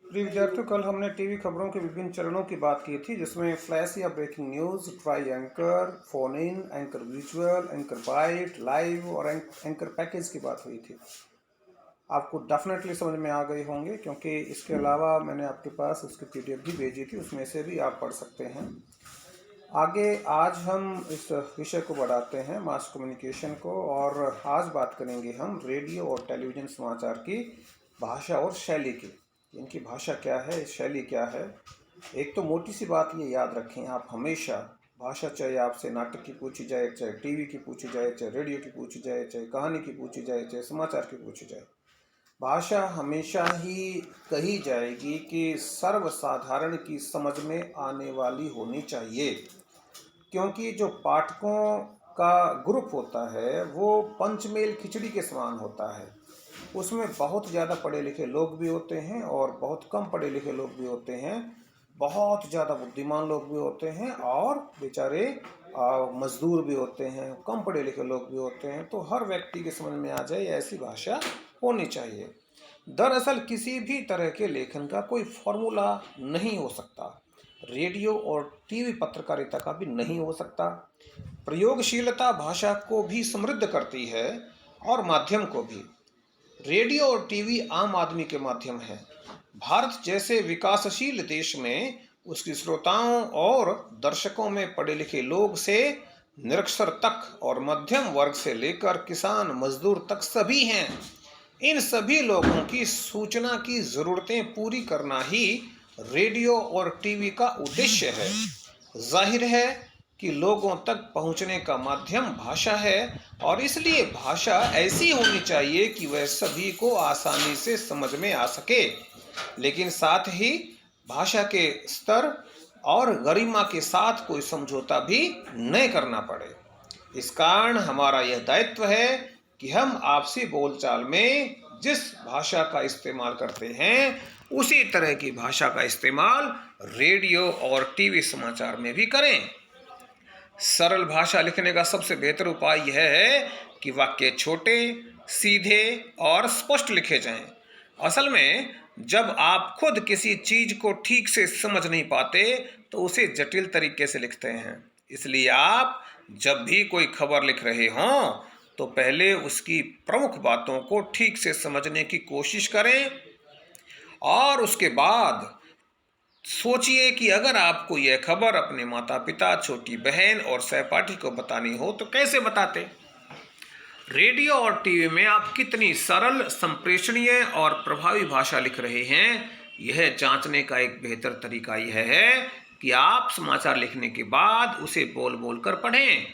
प्रिय विद्यार्थियों, कल हमने टीवी खबरों के विभिन्न चरणों की बात की थी, जिसमें फ्लैश या breaking news, dry anchor, phone in, anchor visual, anchor bite, live और एंकर पैकेज की बात हुई थी। आपको डेफिनेटली समझ में आ गए होंगे, क्योंकि इसके अलावा मैंने आपके पास उसकी पीडीएफ भी भेजी थी, उसमें से भी आप पढ़ सकते हैं। आगे आज हम इस विषय को बढ़ाते हैं, मास कम्युनिकेशन को, और आज बात करेंगे हम रेडियो और टेलीविज़न समाचार की भाषा और शैली की। इनकी भाषा क्या है, शैली क्या है। एक तो मोटी सी बात ये याद रखें आप हमेशा, भाषा चाहे आपसे नाटक की पूछी जाए, चाहे टीवी की पूछी जाए, चाहे रेडियो की पूछी जाए, चाहे कहानी की पूछी जाए, चाहे समाचार की पूछी जाए, भाषा हमेशा ही कही जाएगी कि सर्वसाधारण की समझ में आने वाली होनी चाहिए। क्योंकि जो पाठकों का ग्रुप होता है वो पंचमेल खिचड़ी के समान होता है। उसमें बहुत ज़्यादा पढ़े लिखे लोग भी होते हैं और बहुत कम पढ़े लिखे लोग भी होते हैं, बहुत ज़्यादा बुद्धिमान लोग भी होते हैं और बेचारे मजदूर भी होते हैं, कम पढ़े लिखे लोग भी होते हैं। तो हर व्यक्ति के समझ में आ जाए ऐसी भाषा होनी चाहिए। दरअसल किसी भी तरह के लेखन का कोई फॉर्मूला नहीं हो सकता, रेडियो और टीवी पत्रकारिता का भी नहीं हो सकता। प्रयोगशीलता भाषा को भी समृद्ध करती है और माध्यम को भी। रेडियो और टीवी आम आदमी के माध्यम है। भारत जैसे विकासशील देश में उसके श्रोताओं और दर्शकों में पढ़े लिखे लोग से निरक्षर तक और मध्यम वर्ग से लेकर किसान मजदूर तक सभी हैं। इन सभी लोगों की सूचना की जरूरतें पूरी करना ही रेडियो और टीवी का उद्देश्य है। जाहिर है कि लोगों तक पहुंचने का माध्यम भाषा है और इसलिए भाषा ऐसी होनी चाहिए कि वह सभी को आसानी से समझ में आ सके, लेकिन साथ ही भाषा के स्तर और गरिमा के साथ कोई समझौता भी नहीं करना पड़े। इस कारण हमारा यह दायित्व है कि हम आपसी बोलचाल में जिस भाषा का इस्तेमाल करते हैं उसी तरह की भाषा का इस्तेमाल रेडियो और टीवी समाचार में भी करें। सरल भाषा लिखने का सबसे बेहतर उपाय यह है कि वाक्य छोटे, सीधे और स्पष्ट लिखे जाएं। असल में जब आप खुद किसी चीज को ठीक से समझ नहीं पाते तो उसे जटिल तरीके से लिखते हैं। इसलिए आप जब भी कोई खबर लिख रहे हों तो पहले उसकी प्रमुख बातों को ठीक से समझने की कोशिश करें और उसके बाद सोचिए कि अगर आपको यह खबर अपने माता पिता, छोटी बहन और सहपाठी को बतानी हो तो कैसे बताते। रेडियो और टीवी में आप कितनी सरल, संप्रेषणीय और प्रभावी भाषा लिख रहे हैं, यह जांचने का एक बेहतर तरीका यह है कि आप समाचार लिखने के बाद उसे बोल बोल कर पढ़ें।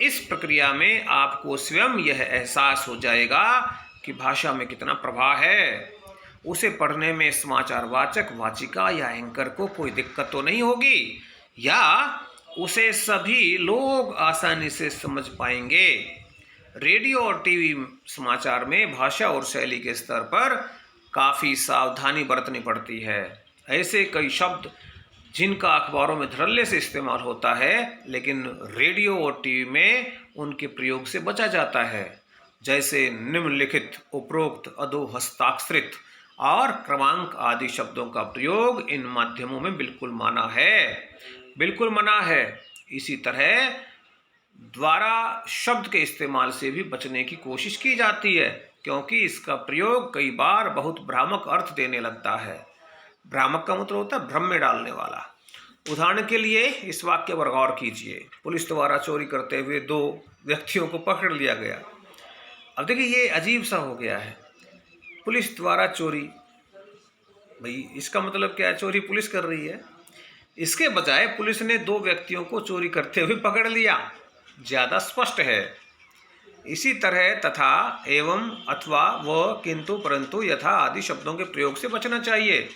इस प्रक्रिया में आपको स्वयं यह एहसास हो जाएगा कि भाषा में कितना प्रभाव है। उसे पढ़ने में समाचार वाचक, वाचिका या एंकर को कोई दिक्कत तो नहीं होगी, या उसे सभी लोग आसानी से समझ पाएंगे। रेडियो और टीवी समाचार में भाषा और शैली के स्तर पर काफ़ी सावधानी बरतनी पड़ती है। ऐसे कई शब्द जिनका अखबारों में धड़ल्ले से इस्तेमाल होता है, लेकिन रेडियो और टीवी में उनके प्रयोग से बचा जाता है, जैसे निम्नलिखित, उपरोक्त, अधो हस्ताक्षरित और क्रमांक आदि शब्दों का प्रयोग इन माध्यमों में बिल्कुल मना है, बिल्कुल मना है। इसी तरह द्वारा शब्द के इस्तेमाल से भी बचने की कोशिश की जाती है, क्योंकि इसका प्रयोग कई बार बहुत भ्रामक अर्थ देने लगता है। भ्रामक का मतलब होता है भ्रम में डालने वाला। उदाहरण के लिए इस वाक्य पर गौर कीजिए। पुलिस द्वारा चोरी करते हुए 2 व्यक्तियों को पकड़ लिया गया। अब देखिए ये अजीब सा हो गया है, पुलिस द्वारा चोरी। भाई इसका मतलब क्या है, चोरी पुलिस कर रही है। इसके बजाय पुलिस ने 2 व्यक्तियों को चोरी करते हुए पकड़ लिया, ज़्यादा स्पष्ट है। इसी तरह तथा, एवं, अथवा, व, किंतु, परंतु, यथा आदि शब्दों के प्रयोग से बचना चाहिए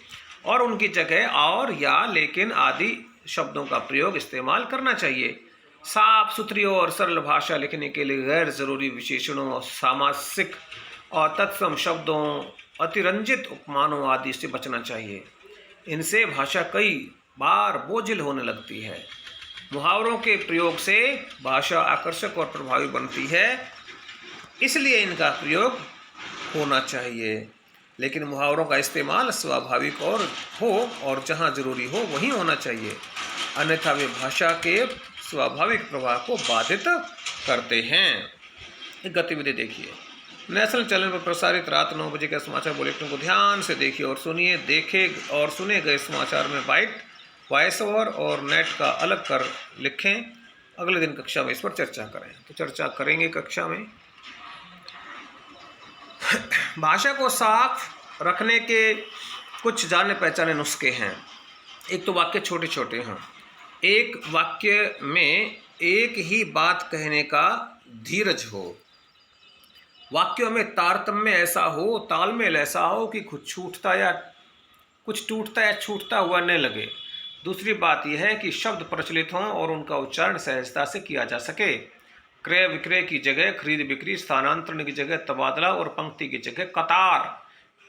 और उनकी जगह और, या, लेकिन आदि शब्दों का प्रयोग इस्तेमाल करना चाहिए। साफ सुथरी और सरल भाषा लिखने के लिए गैर जरूरी विशेषणों, सामासिक और तत्सम शब्दों, अतिरंजित उपमानों आदि से बचना चाहिए। इनसे भाषा कई बार बोझिल होने लगती है। मुहावरों के प्रयोग से भाषा आकर्षक और प्रभावी बनती है, इसलिए इनका प्रयोग होना चाहिए। लेकिन मुहावरों का इस्तेमाल स्वाभाविक और जहाँ जरूरी हो वहीं होना चाहिए, अन्यथा वे भाषा के स्वाभाविक प्रवाह को बाधित करते हैं। एक गतिविधि देखिए, नेशनल चैनल पर प्रसारित रात 9 बजे के समाचार बुलेटिन को ध्यान से देखिए और सुनिए। देखे और सुने गए समाचार में बाइट, वॉइस ओवर और नेट का अलग कर लिखें। अगले दिन कक्षा में इस पर चर्चा करें। तो चर्चा करेंगे कक्षा में। भाषा को साफ रखने के कुछ जाने पहचाने नुस्खे हैं। एक तो वाक्य छोटे छोटे हों, एक वाक्य में एक ही बात कहने का धीरज हो, वाक्यों में तारतम्य ऐसा हो, तालमेल ऐसा हो कि कुछ टूटता या छूटता हुआ न लगे। दूसरी बात यह है कि शब्द प्रचलित हों और उनका उच्चारण सहजता से किया जा सके। क्रय विक्रय की जगह खरीद बिक्री, स्थानांतरण की जगह तबादला और पंक्ति की जगह कतार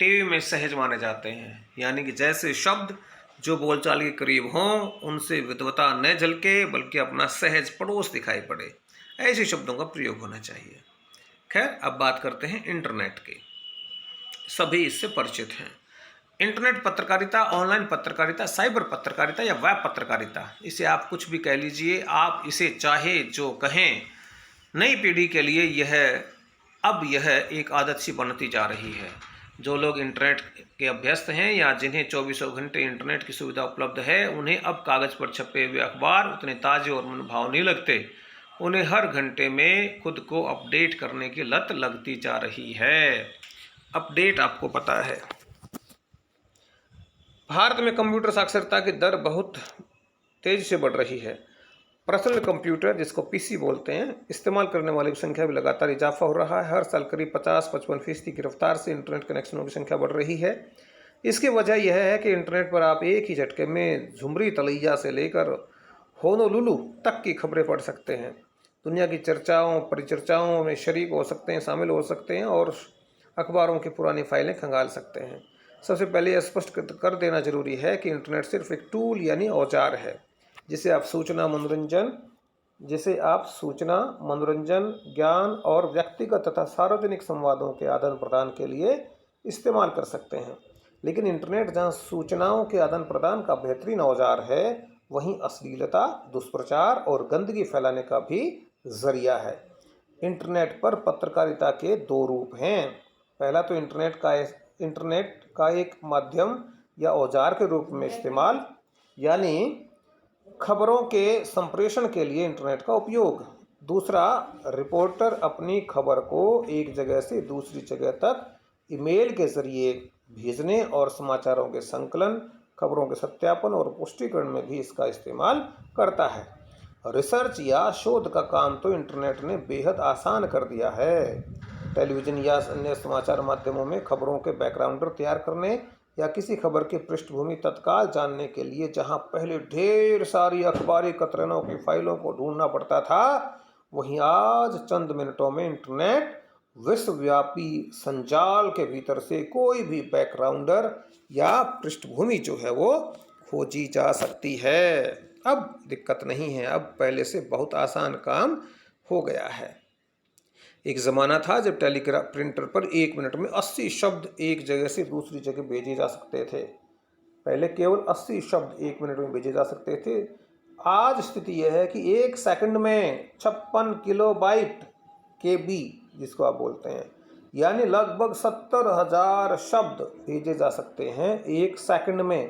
टीवी में सहज माने जाते हैं। यानी कि जैसे शब्द जो बोलचाल के करीब हों उनसे विद्वता न झलके बल्कि अपना सहज पड़ोस दिखाई पड़े, ऐसे शब्दों का प्रयोग होना चाहिए। खैर, अब बात करते हैं इंटरनेट के। सभी इससे परिचित हैं। इंटरनेट पत्रकारिता, ऑनलाइन पत्रकारिता, साइबर पत्रकारिता या वेब पत्रकारिता, इसे आप कुछ भी कह लीजिए, आप इसे चाहे जो कहें, नई पीढ़ी के लिए यह एक आदत सी बनती जा रही है। जो लोग इंटरनेट के अभ्यस्त हैं या जिन्हें 24 घंटे इंटरनेट की सुविधा उपलब्ध है, उन्हें अब कागज़ पर छपे हुए अखबार उतने ताज़े और मनभाव नहीं लगते। उन्हें हर घंटे में खुद को अपडेट करने की लत लगती जा रही है। अपडेट आपको पता है, भारत में कंप्यूटर साक्षरता की दर बहुत तेज़ी से बढ़ रही है। पर्सनल कंप्यूटर, जिसको पीसी बोलते हैं, इस्तेमाल करने वालों की संख्या भी लगातार इजाफा हो रहा है। हर साल करीब 50-55% की रफ्तार से इंटरनेट कनेक्शनों की संख्या बढ़ रही है। इसकी वजह यह है कि इंटरनेट पर आप एक ही झटके में झुमरी तलैया से लेकर होनोलुलु तक की खबरें पढ़ सकते हैं। दुनिया की चर्चाओं परिचर्चाओं में शरीक हो सकते हैं, शामिल हो सकते हैं और अखबारों की पुरानी फाइलें खंगाल सकते हैं। सबसे पहले यह स्पष्ट कर देना जरूरी है कि इंटरनेट सिर्फ एक टूल यानी औजार है जिसे आप सूचना, मनोरंजन, ज्ञान और व्यक्तिगत तथा सार्वजनिक संवादों के आदान प्रदान के लिए इस्तेमाल कर सकते हैं। लेकिन इंटरनेट जहां सूचनाओं के आदान प्रदान का बेहतरीन औजार है, वहीं अश्लीलता, दुष्प्रचार और गंदगी फैलाने का भी जरिया है। इंटरनेट पर पत्रकारिता के दो रूप हैं। पहला तो इंटरनेट का एक माध्यम या औजार के रूप में इस्तेमाल, यानी खबरों के संप्रेषण के लिए इंटरनेट का उपयोग। दूसरा, रिपोर्टर अपनी खबर को एक जगह से दूसरी जगह तक ईमेल के जरिए भेजने और समाचारों के संकलन, खबरों के सत्यापन और पुष्टिकरण में भी इसका इस्तेमाल करता है। रिसर्च या शोध का काम तो इंटरनेट ने बेहद आसान कर दिया है। टेलीविज़न या अन्य समाचार माध्यमों में खबरों के बैकग्राउंडर तैयार करने या किसी खबर की पृष्ठभूमि तत्काल जानने के लिए जहां पहले ढेर सारी अखबारी कतरनों की फाइलों को ढूंढना पड़ता था, वहीं आज चंद मिनटों में इंटरनेट विश्वव्यापी संजाल के भीतर से कोई भी बैकग्राउंडर या पृष्ठभूमि जो है वो खोजी जा सकती है। अब दिक्कत नहीं है, अब पहले से बहुत आसान काम हो गया है। एक ज़माना था जब टेलीग्राफ प्रिंटर पर 1 मिनट में 80 शब्द एक जगह से दूसरी जगह भेजे जा सकते थे। पहले केवल 80 शब्द 1 मिनट में भेजे जा सकते थे। आज स्थिति यह है कि 1 सेकंड में 56 किलोबाइट KB, जिसको आप बोलते हैं, यानी लगभग 70,000 शब्द भेजे जा सकते हैं 1 सेकंड में।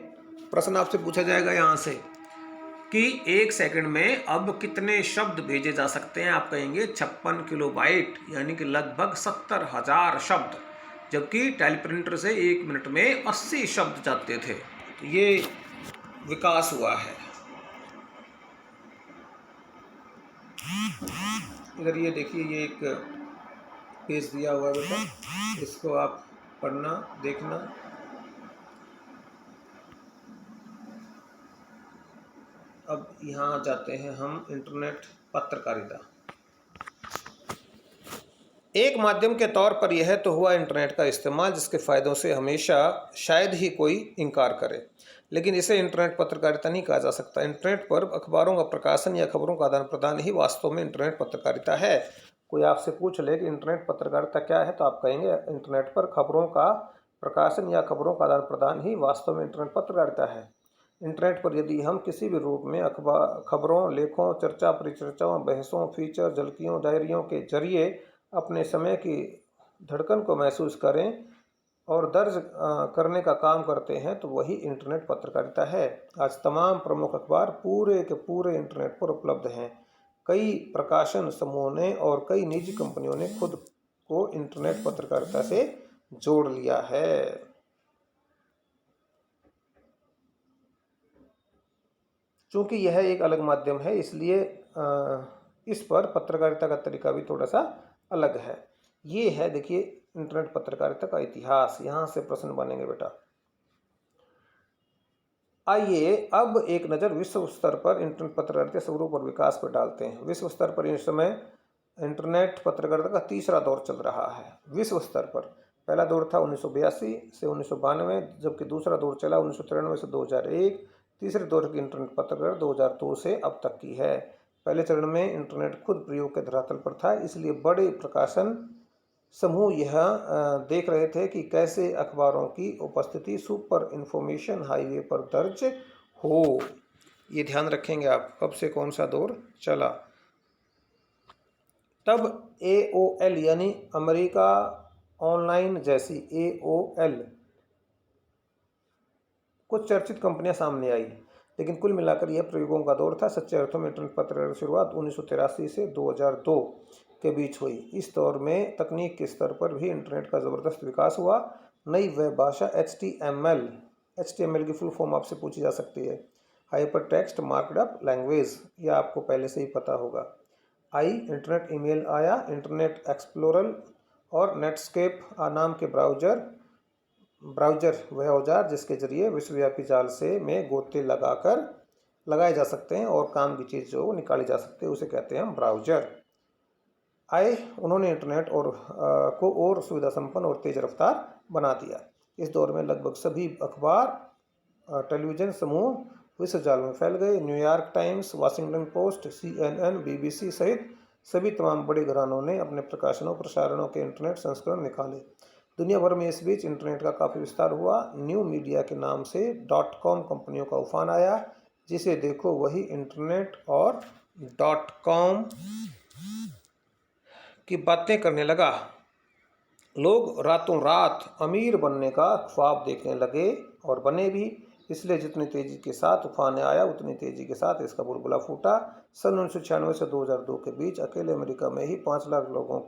प्रश्न आपसे पूछा जाएगा यहाँ से कि 1 सेकंड में अब कितने शब्द भेजे जा सकते हैं। आप कहेंगे 56 किलोबाइट, यानी कि लगभग 70,000 शब्द, जबकि टेलीप्रिंटर से 1 मिनट में 80 शब्द जाते थे। तो ये विकास हुआ है। इधर ये देखिए, ये एक पेज दिया हुआ है बेटा, इसको आप पढ़ना, देखना। अब यहाँ जाते हैं हम इंटरनेट पत्रकारिता। एक माध्यम के तौर पर यह तो हुआ इंटरनेट का इस्तेमाल, जिसके फ़ायदों से हमेशा शायद ही कोई इनकार करे, लेकिन इसे इंटरनेट पत्रकारिता नहीं कहा जा सकता। इंटरनेट पर अखबारों का प्रकाशन या खबरों का आदान प्रदान ही वास्तव में इंटरनेट पत्रकारिता है। कोई आपसे पूछ ले कि इंटरनेट पत्रकारिता क्या है, तो आप कहेंगे इंटरनेट पर खबरों का प्रकाशन या खबरों का आदान प्रदान ही वास्तव में इंटरनेट पत्रकारिता है। इंटरनेट पर यदि हम किसी भी रूप में खबरों, लेखों, चर्चा परिचर्चाओं, बहसों, फीचर, झलकियों, डायरियों के जरिए अपने समय की धड़कन को महसूस करें और दर्ज करने का काम करते हैं तो वही इंटरनेट पत्रकारिता है। आज तमाम प्रमुख अखबार पूरे के पूरे इंटरनेट पर उपलब्ध हैं। कई प्रकाशन समूहों ने और कई निजी कंपनियों ने खुद को इंटरनेट पत्रकारिता से जोड़ लिया है। चूंकि यह एक अलग माध्यम है इसलिए इस पर पत्रकारिता का तरीका भी थोड़ा सा अलग है। ये है देखिए इंटरनेट पत्रकारिता का इतिहास। यहां से प्रश्न बनेंगे बेटा। आइए अब एक नज़र विश्व स्तर पर इंटरनेट पत्रकारिता स्वरूप और विकास पर डालते हैं। विश्व स्तर पर इस समय इंटरनेट पत्रकारिता का तीसरा दौर चल रहा है। विश्व स्तर पर पहला दौर था 1982 से 1992, जबकि दूसरा दौर चला 1993 से 2001। तीसरे दौर की इंटरनेट पत्रकारिता 2002 से अब तक की है। पहले चरण में इंटरनेट खुद प्रयोग के धरातल पर था, इसलिए बड़े प्रकाशन समूह यह देख रहे थे कि कैसे अखबारों की उपस्थिति सुपर इंफॉर्मेशन हाईवे पर दर्ज हो। ये ध्यान रखेंगे आप कब से कौन सा दौर चला। तब AOL यानी अमेरिका ऑनलाइन जैसी AOL कुछ चर्चित कंपनियां सामने आई, लेकिन कुल मिलाकर यह प्रयोगों का दौर था। सच्चे अर्थों में इंटरनेट पत्रकारिता की शुरुआत 1983 से 2002 के बीच हुई। इस दौर में तकनीक के स्तर पर भी इंटरनेट का ज़बरदस्त विकास हुआ। नई वेब भाषा HTML की फुल फॉर्म आपसे पूछी जा सकती है, हाइपर टेक्स्ट मार्कअप लैंग्वेज, यह आपको पहले से ही पता होगा। इंटरनेट ईमेल आया, इंटरनेट एक्सप्लोरर और नेटस्केप नाम के ब्राउज़र वह औजार जिसके जरिए विश्वव्यापी जाल से में गोते लगाए जा सकते हैं और काम की चीज़ जो निकाली जा सकती है उसे कहते हैं हम ब्राउज़र। उन्होंने इंटरनेट को और सुविधा संपन्न और तेज रफ्तार बना दिया। इस दौर में लगभग सभी अखबार, टेलीविज़न समूह विश्व जाल में फैल गए। New York times, Washington post, CNN, BBC सहित सभी तमाम बड़े घरानों ने अपने प्रकाशनों प्रसारणों के इंटरनेट संस्करण निकाले। दुनिया भर में इस बीच इंटरनेट का काफ़ी विस्तार हुआ। न्यू मीडिया के नाम से .com कंपनियों का उफान आया। जिसे देखो वही इंटरनेट और .com की बातें करने लगा। लोग रातों रात अमीर बनने का ख्वाब देखने लगे और बने भी। इसलिए जितनी तेज़ी के साथ उफान आया उतनी तेज़ी के साथ इसका बुलबुला फूटा। सन 1996 से 2002 के बीच अकेले अमेरिका में ही 5 लाख लोगों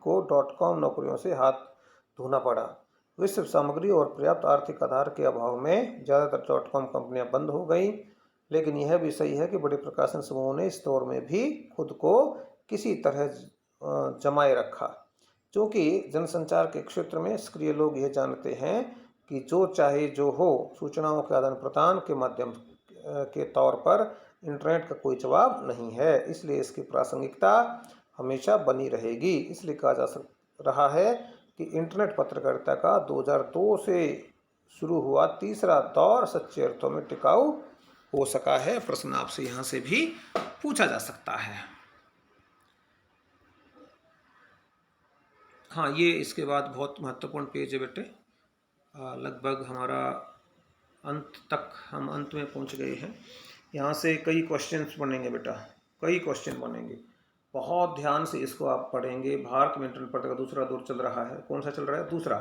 को .com नौकरियों से हाथ धोना पड़ा। विश्व सामग्री और पर्याप्त आर्थिक आधार के अभाव में ज़्यादातर .com कंपनियां बंद हो गईं। लेकिन यह भी सही है कि बड़े प्रकाशन समूहों ने इस दौर में भी खुद को किसी तरह जमाए रखा। क्योंकि जनसंचार के क्षेत्र में सक्रिय लोग यह जानते हैं कि जो चाहे जो हो, सूचनाओं के आदान प्रदान के माध्यम के तौर पर इंटरनेट का कोई जवाब नहीं है। इसलिए इसकी प्रासंगिकता हमेशा बनी रहेगी। इसलिए कहा जा रहा है कि इंटरनेट पत्रकारिता का 2002 से शुरू हुआ तीसरा दौर सच्चे अर्थों में टिकाऊ हो सका है। प्रश्न आपसे यहाँ से भी पूछा जा सकता है। हाँ, ये इसके बाद बहुत महत्वपूर्ण पेज है बेटे। लगभग हमारा हम अंत में पहुँच गए हैं। यहाँ से कई क्वेश्चंस बनेंगे बेटा, कई क्वेश्चन बनेंगे। बहुत ध्यान से इसको आप पढ़ेंगे। भारत में इंटरनेट पत्रकारिता का दूसरा दौर चल रहा है। कौन सा चल रहा है? दूसरा।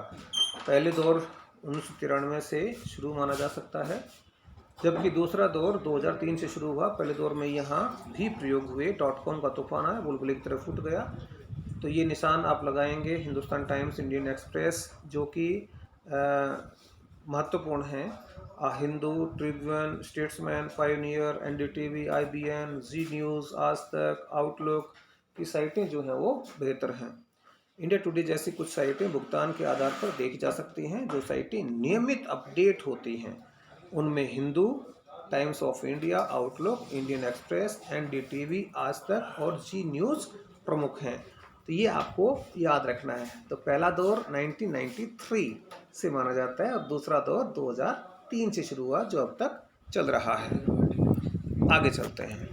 पहले दौर 1993 से शुरू माना जा सकता है, जबकि दूसरा दौर 2003 से शुरू हुआ। पहले दौर में यहाँ भी प्रयोग हुए। .com का तूफान आया, बुलबुले की तरह फूट गया। तो ये निशान आप लगाएंगे हिंदुस्तान टाइम्स, इंडियन एक्सप्रेस जो कि महत्वपूर्ण हैं, Hindu, Tribune, statesman, pioneer, NDTV, IBN, जी न्यूज़, आज तक, आउटलुक की साइटें जो हैं वो बेहतर हैं। इंडिया टुडे जैसी कुछ साइटें भुगतान के आधार पर देखी जा सकती हैं। जो साइटें नियमित अपडेट होती हैं उनमें Hindu, times of India, outlook, Indian express, NDTV, आज तक और जी न्यूज़ प्रमुख हैं। तो ये आपको याद रखना है। तो पहला दौर 1993 से माना जाता है और दूसरा दौर 2003 से शुरू हुआ जो अब तक चल रहा है। आगे चलते हैं।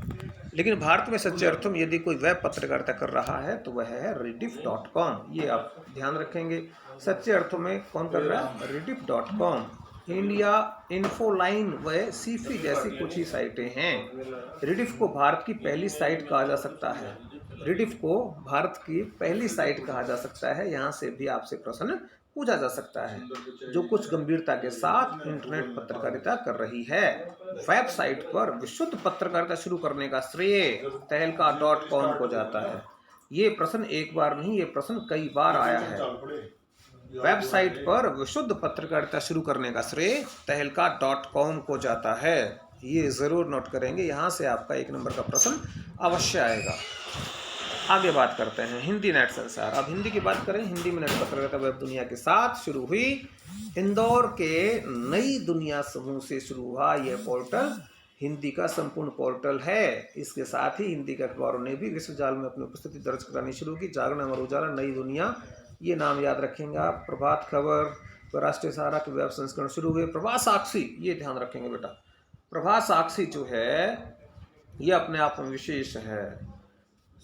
लेकिन भारत में सच्चे अर्थों में यदि कोई वेब पत्रकारिता कर रहा है तो वह है rediff.com। ये आप ध्यान रखेंगे। सच्चे अर्थों में कौन कर रहा है? rediff.com, इंडिया इन्फोलाइन व सीफी जैसी कुछ ही साइटें हैं। रिडिफ को भारत की पहली साइट कहा जा सकता है। रिडिफ को भारत की पहली साइट कहा जा सकता है। यहाँ से भी आपसे प्रश्न पूछा जा सकता है, जो कुछ गंभीरता के साथ इंटरनेट पत्रकारिता कर रही है। वेबसाइट पर विशुद्ध पत्रकारिता शुरू करने का श्रेय तहलका.com को जाता है। ये प्रश्न एक बार नहीं, ये प्रश्न कई बार आया है। वेबसाइट पर विशुद्ध पत्रकारिता शुरू करने का श्रेय तहलका.com को जाता है। ये जरूर नोट करेंगे, यहाँ से आपका 1 नंबर का प्रश्न अवश्य आएगा। आगे बात करते हैं हिंदी नेट संसार। अब हिंदी की बात करें। हिंदी में नेट पत्रकारिता वेब दुनिया के साथ शुरू हुई। इंदौर के नई दुनिया समूह से शुरू हुआ यह पोर्टल हिंदी का संपूर्ण पोर्टल है। इसके साथ ही हिंदी के अखबारों ने भी विश्व जाल में अपनी उपस्थिति दर्ज करानी शुरू की। जागरण, अमर उजाला, नई दुनिया, ये नाम याद रखेंगे आप। प्रभात खबर, राष्ट्रीय सहारा के वेब संस्करण शुरू हुए। प्रभात साक्षी, ये ध्यान रखेंगे बेटा। प्रभात साक्षी जो है ये अपने आप में विशेष है।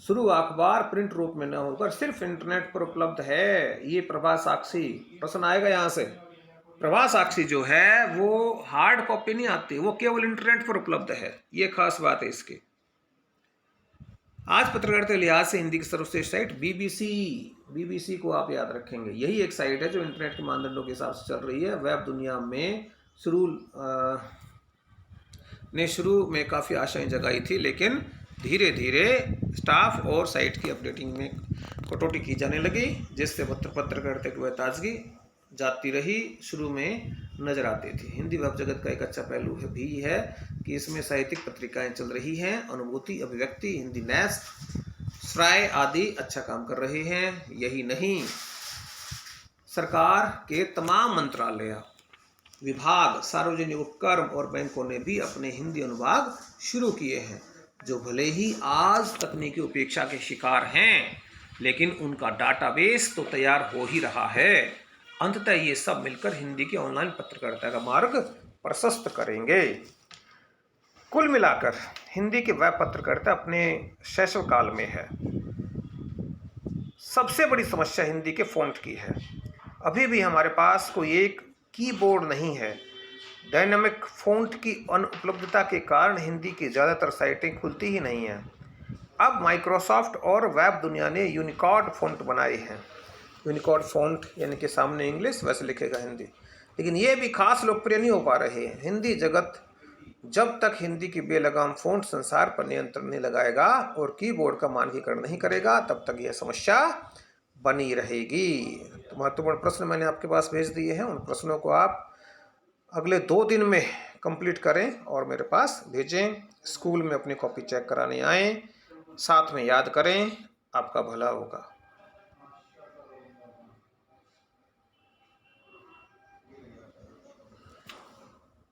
शुरू अखबार प्रिंट रूप में न होकर सिर्फ इंटरनेट पर उपलब्ध है। ये प्रभात साक्षी, प्रश्न आएगा यहाँ से। प्रभात साक्षी जो है वो हार्ड कॉपी नहीं आती, वो केवल इंटरनेट पर उपलब्ध है। ये खास बात है इसकी। आज पत्रकारिता के लिहाज से हिंदी की सर्वश्रेष्ठ साइट बीबीसी को आप याद रखेंगे। यही एक साइट है जो इंटरनेट के मानदंडों के हिसाब से चल रही है। वेब दुनिया में शुरू में काफ़ी आशाएं जगाई थी, लेकिन धीरे धीरे स्टाफ और साइट की अपडेटिंग में कटौती की जाने लगी, जिससे पत्रकारिता की वह ताजगी जाती रही शुरू में नजर आती थी। हिंदी वेब जगत का एक अच्छा पहलू भी है कि इसमें साहित्यिक पत्रिकाएं चल रही हैं। अनुभूति, अभिव्यक्ति, हिंदी नेस्ट, श्राय आदि अच्छा काम कर रहे हैं। यही नहीं, सरकार के तमाम मंत्रालय, विभाग, सार्वजनिक उपक्रम और बैंकों ने भी अपने हिंदी अनुभाग शुरू किए हैं, जो भले ही आज तकनीकी उपेक्षा के शिकार हैं, लेकिन उनका डाटाबेस तो तैयार हो ही रहा है। अंततः ये सब मिलकर हिंदी की ऑनलाइन पत्रकारिता का मार्ग प्रशस्त करेंगे। कुल मिलाकर हिंदी की वेब पत्रकारिता अपने शैशव काल में है। सबसे बड़ी समस्या हिंदी के फ़ॉन्ट की है। अभी भी हमारे पास कोई एक कीबोर्ड नहीं है। डायनामिक फ़ॉन्ट की अनुपलब्धता के कारण हिंदी की ज़्यादातर साइटें खुलती ही नहीं हैं। अब माइक्रोसॉफ्ट और वेब दुनिया ने यूनिकोड फ़ॉन्ट बनाए हैं। यूनिकोड फ़ॉन्ट यानी कि सामने इंग्लिश वैसे लिखेगा हिंदी, लेकिन ये भी खास लोकप्रिय नहीं हो पा रहे हैं। हिंदी जगत जब तक हिंदी की बेलगाम फ़ॉन्ट संसार पर नियंत्रण नहीं लगाएगा और कीबोर्ड का मानकीकरण नहीं करेगा, तब तक यह समस्या बनी रहेगी। तो महत्वपूर्ण प्रश्न मैंने आपके पास भेज दिए हैं। उन प्रश्नों को आप अगले 2 दिन में कंप्लीट करें और मेरे पास भेजें। स्कूल में अपनी कॉपी चेक कराने आएँ, साथ में याद करें। आपका भला होगा।